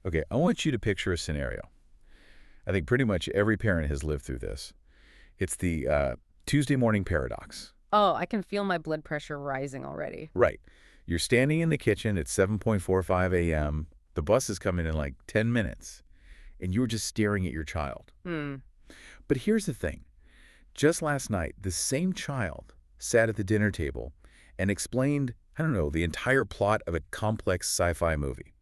Okay, I want you to picture a scenario. I think pretty much every parent has lived through this. It's the Tuesday morning paradox. Oh, I can feel my blood pressure rising already. Right. You're standing in the kitchen at 7:45 a.m. The bus is coming in like 10 minutes, and you're just staring at your child. But here's the thing. Just last night, the same child sat at the dinner table and explained, I don't know, the entire plot of a complex sci-fi movie.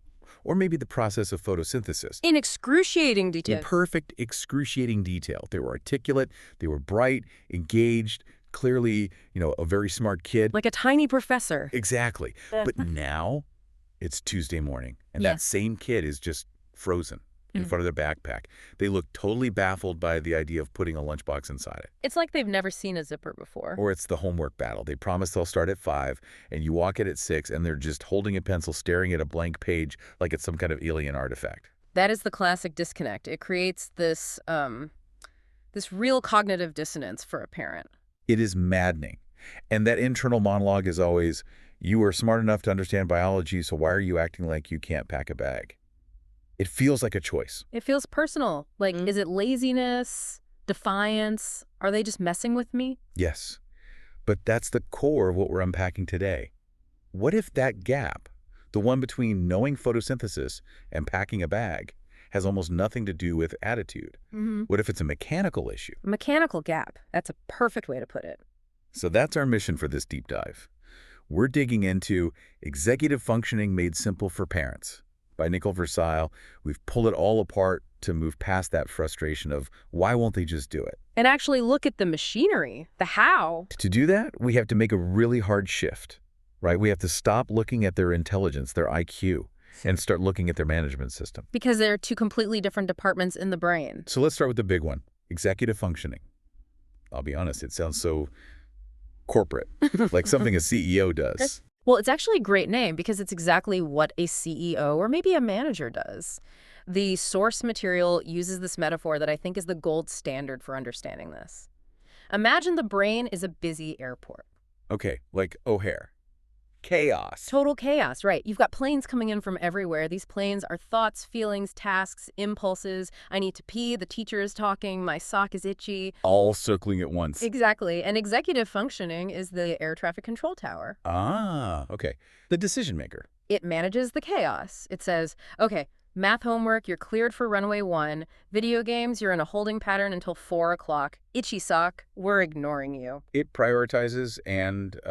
Or maybe the process of photosynthesis. In excruciating In detail. perfect, excruciating detail. They were articulate, they were bright, engaged, clearly, a very smart kid. Like a tiny professor. Exactly. But now, it's Tuesday morning, and Yeah. that same kid is just frozen in front of their backpack. They look totally baffled by the idea of putting a lunchbox inside it. It's like they've never seen a zipper before. Or it's the homework battle. They promise they'll start at 5, and you walk in at 6, and they're just holding a pencil, staring at a blank page like it's some kind of alien artifact. That is the classic disconnect. It creates this real cognitive dissonance for a parent. It is maddening. And that internal monologue is always, you are smart enough to understand biology, so why are you acting like you can't pack a bag? It feels like a choice. It feels personal. Like, is it laziness, defiance? Are they just messing with me? Yes. But that's the core of what we're unpacking today. What if that gap, the one between knowing photosynthesis and packing a bag, has almost nothing to do with attitude? What if it's a mechanical issue? Mechanical gap. That's a perfect way to put it. So that's our mission for this deep dive. We're digging into Executive Functioning Made Simple for Parents by Versayle. We've pulled it all apart to move past that frustration of why won't they just do it? And actually look at the machinery, the how. To do that, we have to make a really hard shift, right? We have to stop looking at their intelligence, their IQ, and start looking at their management system. Because they're two completely different departments in the brain. So let's start with the big one, executive functioning. I'll be honest, it sounds so corporate, like something a CEO does. Well, it's actually a great name because it's exactly what a CEO or maybe a manager does. The source material uses this metaphor that I think is the gold standard for understanding this. Imagine the brain is a busy airport. Okay, like O'Hare. Chaos. Total chaos, right. You've got planes coming in from everywhere. These planes are thoughts, feelings, tasks, impulses. I need to pee, the teacher is talking, my sock is itchy. All circling at once. Exactly. And executive functioning is the air traffic control tower. Ah, okay. The decision maker. It manages the chaos. It says, okay, math homework, you're cleared for runway 1. Video games, you're in a holding pattern until 4 o'clock. Itchy sock, we're ignoring you. It prioritizes and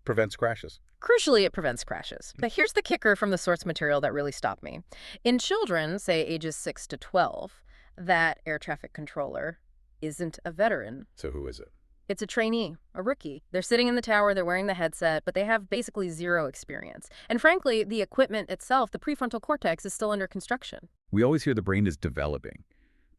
prevents crashes. Crucially, it prevents crashes. But here's the kicker from the source material that really stopped me. In children, say ages 6 to 12, that air traffic controller isn't a veteran. So who is it? It's a trainee, a rookie. They're sitting in the tower, they're wearing the headset, but they have basically zero experience. And frankly, the equipment itself, the prefrontal cortex, is still under construction. We always hear the brain is developing,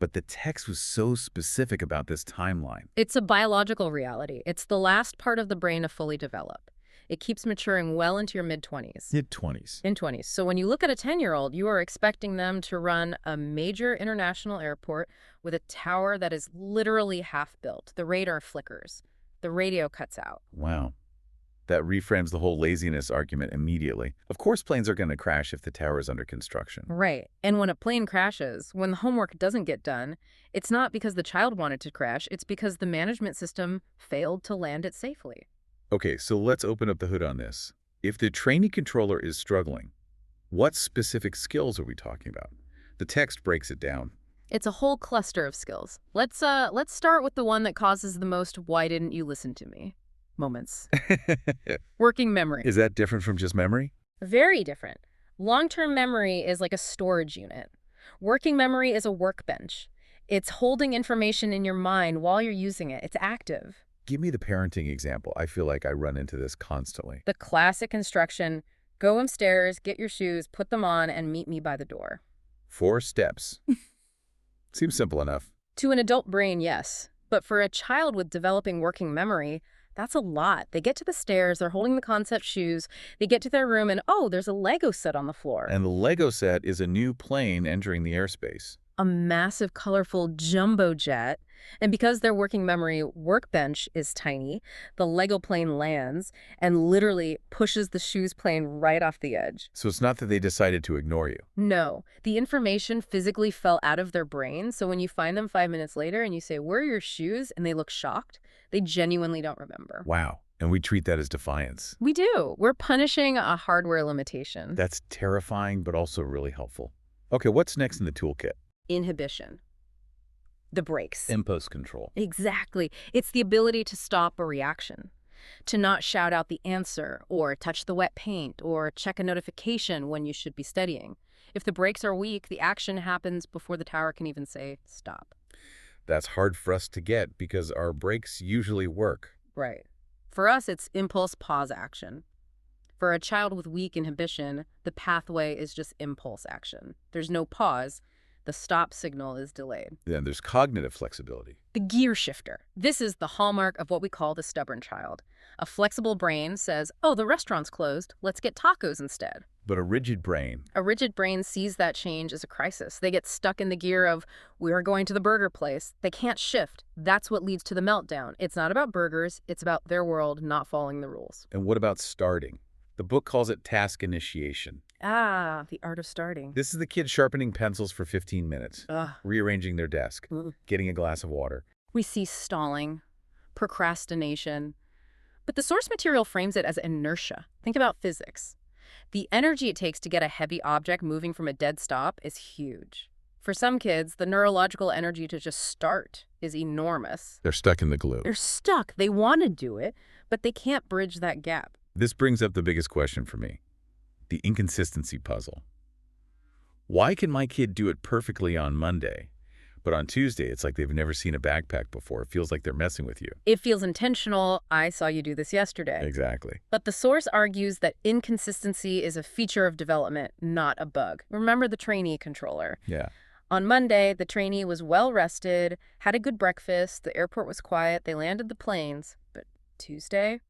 but the text was so specific about this timeline. It's a biological reality. It's the last part of the brain to fully develop. It keeps maturing well into your mid-20s. Mid-20s. In 20s. So when you look at a 10-year-old, you are expecting them to run a major international airport with a tower that is literally half built. The radar flickers. The radio cuts out. Wow. That reframes the whole laziness argument immediately. Of course planes are going to crash if the tower is under construction. Right. And when a plane crashes, when the homework doesn't get done, it's not because the child wanted to crash. It's because the management system failed to land it safely. Okay, so let's open up the hood on this. If the trainee controller is struggling, what specific skills are we talking about? The text breaks it down. It's a whole cluster of skills. Let's start with the one that causes the most "why didn't you listen to me" moments. Working memory. Is that different from just memory? Very different. Long-term memory is like a storage unit. Working memory is a workbench. It's holding information in your mind while you're using it. It's active. Give me the parenting example. I feel like I run into this constantly. The classic instruction, go upstairs, get your shoes, put them on, and meet me by the door. 4 steps. Seems simple enough. To an adult brain, yes. But for a child with developing working memory, that's a lot. They get to the stairs, they're holding the concept shoes, they get to their room, and oh, there's a Lego set on the floor. And the Lego set is a new plane entering the airspace. A massive, colorful jumbo jet. And because their working memory workbench is tiny, the Lego plane lands and literally pushes the shoes plane right off the edge. So it's not that they decided to ignore you. No, the information physically fell out of their brain, so when you find them 5 minutes later and you say, "Where are your shoes?" and they look shocked, they genuinely don't remember. Wow. And we treat that as defiance. We do. We're punishing a hardware limitation. That's terrifying, but also really helpful. Okay, what's next in the toolkit? Inhibition. The brakes. Impulse control. Exactly. It's the ability to stop a reaction, to not shout out the answer, or touch the wet paint, or check a notification when you should be studying. If the brakes are weak, the action happens before the tower can even say stop. That's hard for us to get because our brakes usually work. Right. For us, it's impulse pause action. For a child with weak inhibition, the pathway is just impulse action. There's no pause. The stop signal is delayed. Then there's cognitive flexibility. The gear shifter. This is the hallmark of what we call the stubborn child. A flexible brain says, "Oh, the restaurant's closed. Let's get tacos instead." But a rigid brain. A rigid brain sees that change as a crisis. They get stuck in the gear of, "We're going to the burger place." They can't shift. That's what leads to the meltdown. It's not about burgers. It's about their world not following the rules. And what about starting? The book calls it task initiation. Ah, the art of starting. This is the kid sharpening pencils for 15 minutes, Ugh. rearranging their desk, getting a glass of water. We see stalling, procrastination. But the source material frames it as inertia. Think about physics. The energy it takes to get a heavy object moving from a dead stop is huge. For some kids, the neurological energy to just start is enormous. They're stuck in the glue. They're stuck. They want to do it, but they can't bridge that gap. This brings up the biggest question for me, the inconsistency puzzle. Why can my kid do it perfectly on Monday, but on Tuesday it's like they've never seen a backpack before? It feels like they're messing with you. It feels intentional. I saw you do this yesterday. Exactly. But the source argues that inconsistency is a feature of development, not a bug. Remember the trainee controller. Yeah. On Monday, the trainee was well rested, had a good breakfast, the airport was quiet, they landed the planes. But Tuesday?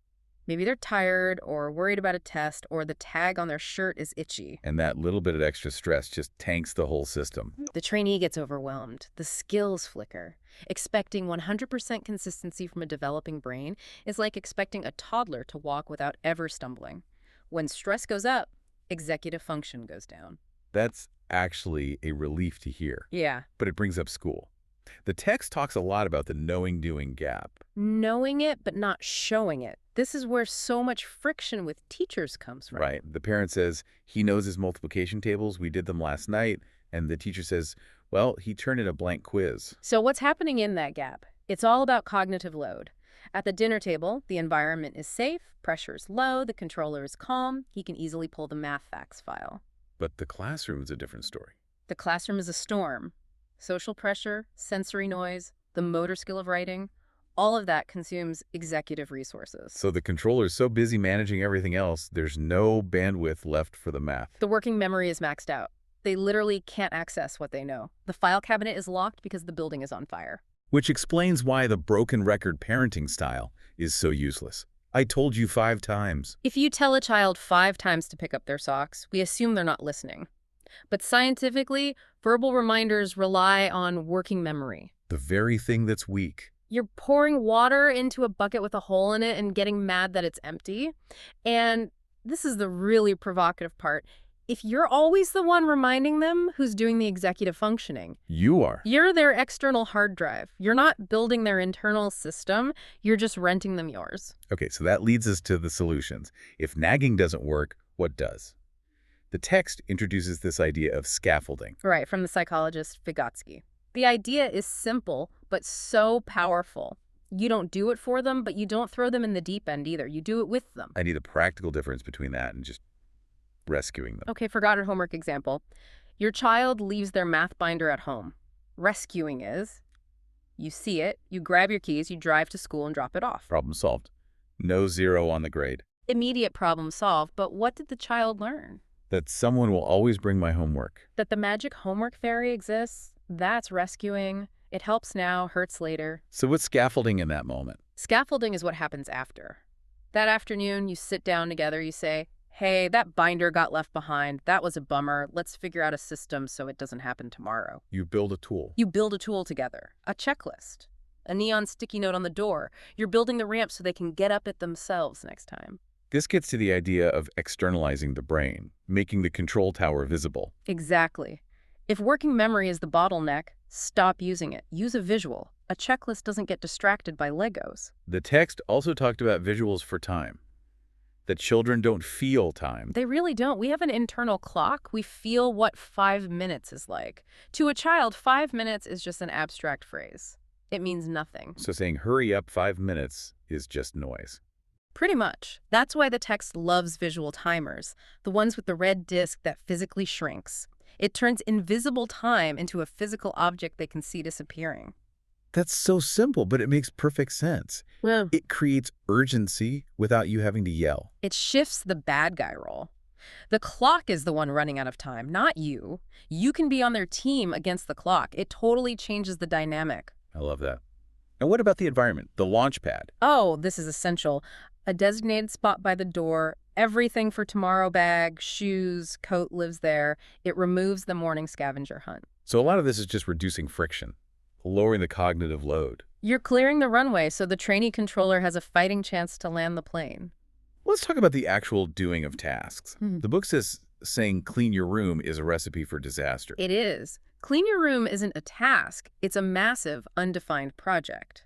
Maybe they're tired or worried about a test or the tag on their shirt is itchy. And that little bit of extra stress just tanks the whole system. The trainee gets overwhelmed. The skills flicker. Expecting 100% consistency from a developing brain is like expecting a toddler to walk without ever stumbling. When stress goes up, executive function goes down. That's actually a relief to hear. Yeah. But it brings up school. The text talks a lot about the knowing-doing gap. Knowing it, but not showing it. This is where so much friction with teachers comes from. Right. The parent says, he knows his multiplication tables. We did them last night. And the teacher says, well, he turned in a blank quiz. So what's happening in that gap? It's all about cognitive load. At the dinner table, the environment is safe, pressure's low, the controller is calm, he can easily pull the math facts file. But the classroom is a different story. The classroom is a storm. Social pressure, sensory noise, the motor skill of writing, all of that consumes executive resources. So the controller is so busy managing everything else, there's no bandwidth left for the math. The working memory is maxed out. They literally can't access what they know. The file cabinet is locked because the building is on fire. Which explains why the broken record parenting style is so useless. I told you 5 times. If you tell a child 5 times to pick up their socks, we assume they're not listening. But scientifically, verbal reminders rely on working memory. The very thing that's weak. You're pouring water into a bucket with a hole in it and getting mad that it's empty. And this is the really provocative part. If you're always the one reminding them who's doing the executive functioning, You are. you're their external hard drive. You're not building their internal system. You're just renting them yours. Okay, so that leads us to the solutions. If nagging doesn't work, what does? The text introduces this idea of scaffolding. Right, from the psychologist Vygotsky. The idea is simple, but so powerful. You don't do it for them, but you don't throw them in the deep end either. You do it with them. I need a practical difference between that and just rescuing them. Okay, forgotten homework example. Your child leaves their math binder at home. Rescuing is, you see it, you grab your keys, you drive to school and drop it off. Problem solved. No 0 on the grade. Immediate problem solved, but what did the child learn? That someone will always bring my homework. That the magic homework fairy exists? That's rescuing. It helps now, hurts later. So what's scaffolding in that moment? Scaffolding is what happens after. That afternoon, you sit down together, you say, hey, that binder got left behind. That was a bummer. Let's figure out a system so it doesn't happen tomorrow. You build a tool. You build a tool together, a checklist. a neon sticky note on the door. You're building the ramp so they can get up it themselves next time. This gets to the idea of externalizing the brain, making the control tower visible. Exactly. If working memory is the bottleneck, stop using it. Use a visual. A checklist doesn't get distracted by Legos. The text also talked about visuals for time, that children don't feel time. They really don't. We have an internal clock. We feel what 5 minutes is like. To a child, 5 minutes is just an abstract phrase. It means nothing. So saying hurry up 5 minutes is just noise. Pretty much. That's why the text loves visual timers, the ones with the red disc that physically shrinks. It turns invisible time into a physical object they can see disappearing. That's so simple, but it makes perfect sense. Yeah. It creates urgency without you having to yell. It shifts the bad guy role. The clock is the one running out of time, not you. You can be on their team against the clock. It totally changes the dynamic. I love that. And what about the environment, the launch pad? Oh, this is essential. A designated spot by the door, everything for tomorrow bag, shoes, coat lives there. It removes the morning scavenger hunt. So a lot of this is just reducing friction, lowering the cognitive load. You're clearing the runway so the trainee controller has a fighting chance to land the plane. Let's talk about the actual doing of tasks. The book says saying clean your room is a recipe for disaster. It is. Clean your room isn't a task. It's a massive, undefined project.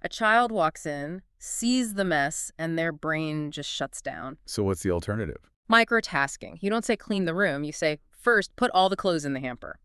A child walks in, sees the mess, and their brain just shuts down. So what's the alternative? Microtasking. You don't say clean the room. You say, first, put all the clothes in the hamper.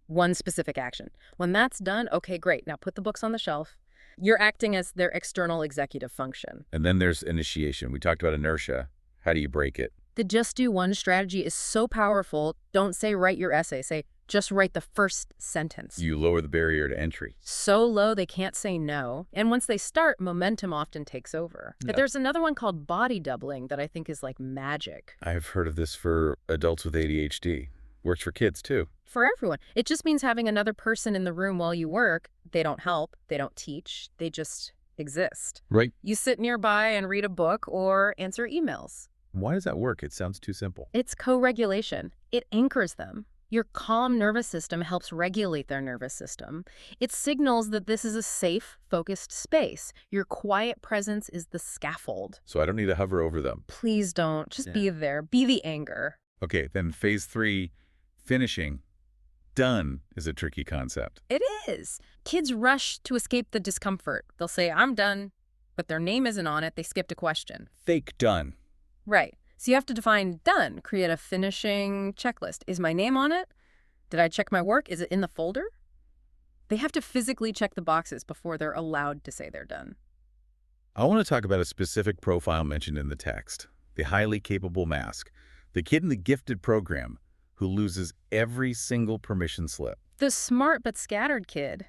One specific action. When that's done, okay, great. Now put the books on the shelf. You're acting as their external executive function. And then there's initiation. We talked about inertia. How do you break it? The just do one strategy is so powerful. Don't say write your essay. Say just write the first sentence. You lower the barrier to entry. So low they can't say no. And once they start, momentum often takes over. But there's another one called body doubling that I think is like magic. I've heard of this for adults with ADHD. Works for kids, too. For everyone. It just means having another person in the room while you work. They don't help. They don't teach. They just exist. Right. You sit nearby and read a book or answer emails. Why does that work? It sounds too simple. It's co-regulation. It anchors them. Your calm nervous system helps regulate their nervous system. It signals that this is a safe, focused space. Your quiet presence is the scaffold. So I don't need to hover over them. Please don't. Just be there. Be the anger. Okay, then phase 3, finishing. Done is a tricky concept. It is. Kids rush to escape the discomfort. They'll say, I'm done, but their name isn't on it. They skipped a question. Fake done. Right. So you have to define done. Create a finishing checklist. Is my name on it? Did I check my work? Is it in the folder? They have to physically check the boxes before they're allowed to say they're done. I want to talk about a specific profile mentioned in the text, the highly capable mask, the kid in the gifted program who loses every single permission slip. The smart but scattered kid.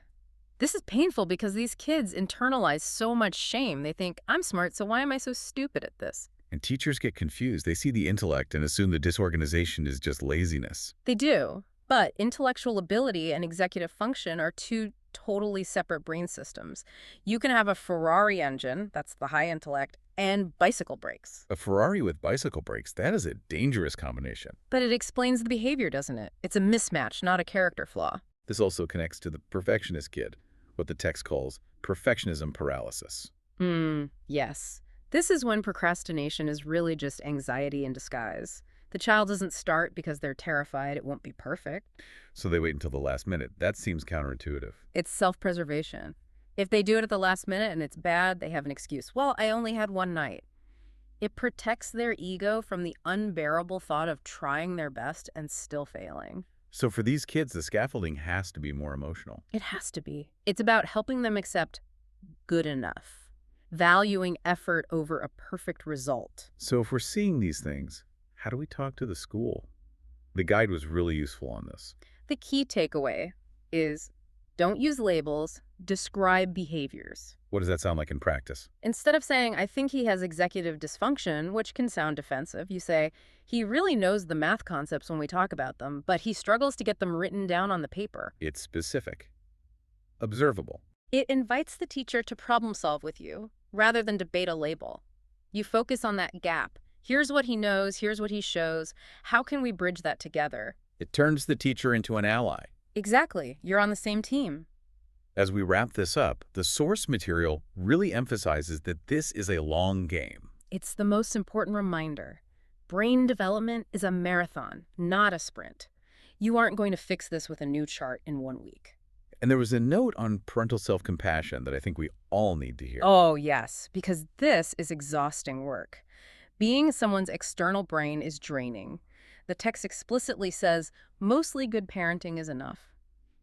This is painful because these kids internalize so much shame. They think, I'm smart, so why am I so stupid at this? And teachers get confused. They see the intellect and assume the disorganization is just laziness. They do. But intellectual ability and executive function are two totally separate brain systems. You can have a Ferrari engine, that's the high intellect, and bicycle brakes. A Ferrari with bicycle brakes, that is a dangerous combination. But it explains the behavior, doesn't it? It's a mismatch, not a character flaw. This also connects to the perfectionist kid, what the text calls perfectionism paralysis. Yes. This is when procrastination is really just anxiety in disguise. The child doesn't start because they're terrified it won't be perfect. So they wait until the last minute. That seems counterintuitive. It's self-preservation. If they do it at the last minute and it's bad, they have an excuse. Well, I only had one night. It protects their ego from the unbearable thought of trying their best and still failing. So for these kids, the scaffolding has to be more emotional. It has to be. It's about helping them accept good enough, valuing effort over a perfect result. So if we're seeing these things, how do we talk to the school? The guide was really useful on this. The key takeaway is don't use labels, describe behaviors. What does that sound like in practice? Instead of saying, I think he has executive dysfunction, which can sound defensive, you say, he really knows the math concepts when we talk about them, but he struggles to get them written down on the paper. It's specific, observable. It invites the teacher to problem solve with you, rather than debate a label. You focus on that gap. Here's what he knows, here's what he shows. How can we bridge that together? It turns the teacher into an ally. Exactly. You're on the same team. As we wrap this up, the source material really emphasizes that this is a long game. It's the most important reminder. Brain development is a marathon, not a sprint. You aren't going to fix this with a new chart in 1 week. And there was a note on parental self-compassion that I think we all need to hear. Oh, yes, because this is exhausting work. Being someone's external brain is draining. The text explicitly says, mostly good parenting is enough.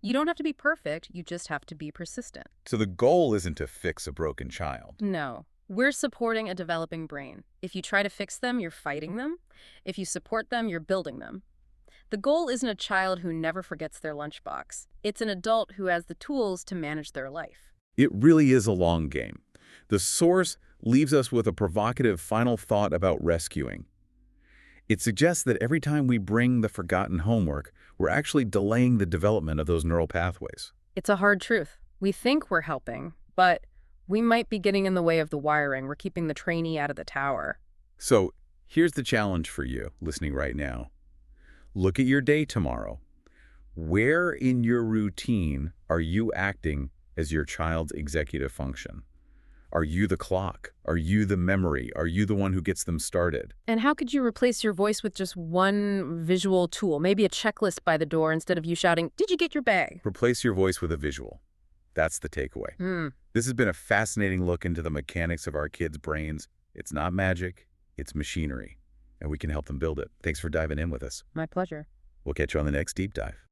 You don't have to be perfect, you just have to be persistent. So the goal isn't to fix a broken child. No, we're supporting a developing brain. If you try to fix them, you're fighting them. If you support them, you're building them. The goal isn't a child who never forgets their lunchbox. It's an adult who has the tools to manage their life. It really is a long game. The source leaves us with a provocative final thought about rescuing. It suggests that every time we bring the forgotten homework, we're actually delaying the development of those neural pathways. It's a hard truth. We think we're helping, but we might be getting in the way of the wiring. We're keeping the trainee out of the tower. So here's the challenge for you listening right now. Look at your day tomorrow. Where in your routine are you acting as your child's executive function? Are you the clock? Are you the memory? Are you the one who gets them started? And how could you replace your voice with just one visual tool, maybe a checklist by the door instead of you shouting, "Did you get your bag?" Replace your voice with a visual. That's the takeaway. This has been a fascinating look into the mechanics of our kids' brains. It's not magic, it's machinery, and we can help them build it. Thanks for diving in with us. My pleasure. We'll catch you on the next deep dive.